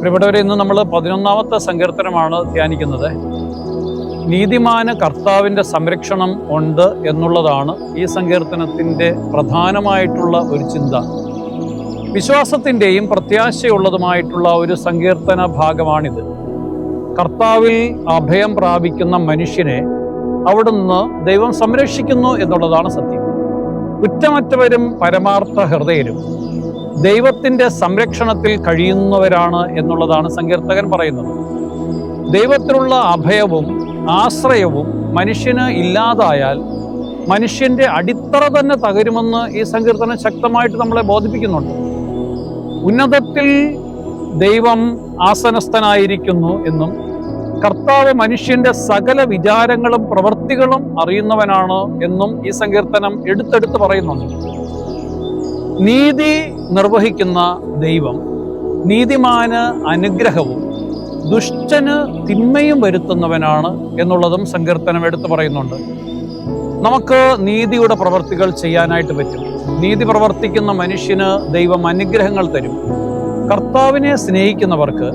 പ്രിയപ്പെട്ടവരെ, ഇന്ന് നമ്മൾ 11ാമത്തെ സങ്കീർത്തനമാണ് ധ്യാനിക്കുന്നത്. നീതിമാന് കർത്താവിൻ്റെ സംരക്ഷണം ഉണ്ട് എന്നുള്ളതാണ് ഈ സങ്കീർത്തനത്തിൻ്റെ പ്രധാനമായിട്ടുള്ള ഒരു ചിന്ത. വിശ്വാസത്തിൻ്റെയും പ്രത്യാശയുള്ളതുമായിട്ടുള്ള ഒരു സങ്കീർത്തന ഭാഗമാണിത്. കർത്താവിൽ അഭയം പ്രാപിക്കുന്ന മനുഷ്യനെ അവിടുന്ന് ദൈവം സംരക്ഷിക്കുന്നു എന്നുള്ളതാണ് സത്യം. കുറ്റമറ്റവരും പരമാർത്ഥ ഹൃദയരും ദൈവത്തിൻ്റെ സംരക്ഷണത്തിൽ കഴിയുന്നവരാണ് എന്നുള്ളതാണ് സങ്കീർത്തകൻ പറയുന്നത്. ദൈവത്തിലുള്ള അഭയവും ആശ്രയവും മനുഷ്യന് ഇല്ലാതായാൽ മനുഷ്യൻ്റെ അടിത്തറ തന്നെ തകരുമെന്ന് ഈ സങ്കീർത്തനം ശക്തമായിട്ട് നമ്മളെ ബോധിപ്പിക്കുന്നുണ്ട്. ഉന്നതത്തിൽ ദൈവം ആസനസ്ഥനായിരിക്കുന്നു എന്നും കർത്താവ് മനുഷ്യൻ്റെ സകല വിചാരങ്ങളും പ്രവൃത്തികളും അറിയുന്നവനാണ് എന്നും ഈ സങ്കീർത്തനം എടുത്തെടുത്ത് പറയുന്നുണ്ട്. നീതി നിർവഹിക്കുന്ന ദൈവം നീതിമാന് അനുഗ്രഹവും ദുഷ്ടന് തിന്മയും വരുത്തുന്നവനാണ് എന്നുള്ളതും സങ്കീർത്തനം എടുത്തു പറയുന്നുണ്ട്. നമുക്ക് നീതിയുടെ പ്രവർത്തികൾ ചെയ്യാനായിട്ട് പറ്റും. നീതി പ്രവർത്തിക്കുന്ന മനുഷ്യന് ദൈവം അനുഗ്രഹങ്ങൾ തരും. കർത്താവിനെ സ്നേഹിക്കുന്നവർക്ക്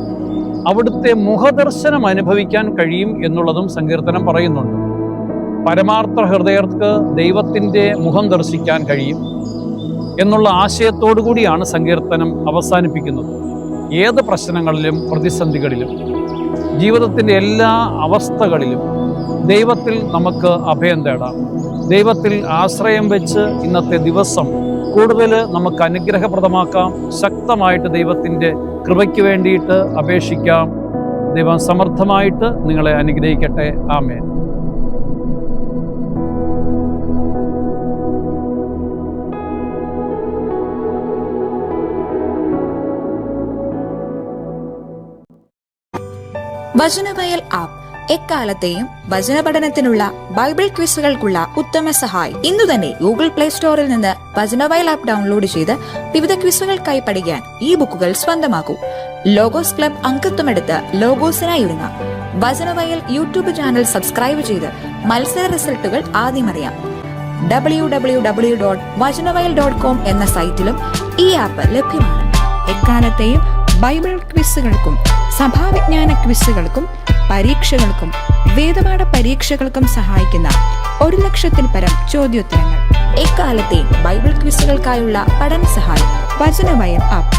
അവിടുത്തെ മുഖദർശനം അനുഭവിക്കാൻ കഴിയും എന്നുള്ളതും സങ്കീർത്തനം പറയുന്നുണ്ട്. പരമാർത്ഥ ഹൃദയർക്ക് ദൈവത്തിൻ്റെ മുഖം ദർശിക്കാൻ കഴിയും എന്നുള്ള ആശയത്തോടു കൂടിയാണ് സങ്കീർത്തനം അവസാനിപ്പിക്കുന്നത്. ഏത് പ്രശ്നങ്ങളിലും പ്രതിസന്ധികളിലും ജീവിതത്തിൻ്റെ എല്ലാ അവസ്ഥകളിലും ദൈവത്തിൽ നമുക്ക് അഭയം തേടാം. ദൈവത്തിൽ ആശ്രയം വെച്ച് ഇന്നത്തെ ദിവസം കൂടുതൽ നമുക്ക് അനുഗ്രഹപ്രദമാക്കാം. ശക്തമായിട്ട് ദൈവത്തിൻ്റെ കൃപയ്ക്ക് വേണ്ടിയിട്ട് അപേക്ഷിക്കാം. ദൈവം സമർത്ഥമായിട്ട് നിങ്ങളെ അനുഗ്രഹിക്കട്ടെ. ആമേൻ. വചനവയൽ ആപ്പ് എക്കാലത്തെയും വചന പഠനത്തിനുള്ള ബൈബിൾ ക്വിസുകൾക്കുള്ള ഉത്തമ സഹായി. ഇന്നു തന്നെ ഗൂഗിൾ പ്ലേ സ്റ്റോറിൽ നിന്ന് വചനവയൽ ആപ്പ് ഡൗൺലോഡ് ചെയ്ത് വിവിധ ക്വിസുകൾക്കായി പഠിക്കാൻ ഈ ബുക്കുകൾ സ്വന്തമാക്കൂ. ലോഗോസ് ക്ലബ് അംഗത്വമെടുത്ത് ലോഗോസിനായി ഒരുങ്ങാം. വചനവയൽ യൂട്യൂബ് ചാനൽ സബ്സ്ക്രൈബ് ചെയ്ത് മത്സര റിസൾട്ടുകൾ ആദ്യം അറിയാം. www.vajanavayal.com എന്ന സൈറ്റിലും ഈ ആപ്പ് ലഭ്യമാണ്. എക്കാലത്തെയും ബൈബിൾ ക്വിസുകൾക്കും സഭാവിജ്ഞാന ക്വിസുകൾക്കും പരീക്ഷകൾക്കും വേദപാഠ പരീക്ഷകൾക്കും സഹായിക്കുന്ന 1,00,000-ൽ പരം ചോദ്യോത്തരങ്ങൾ. എക്കാലത്തെയും ബൈബിൾ ക്വിസുകൾക്കായുള്ള പഠന സഹായം വചനവയൽ ആപ്പ്.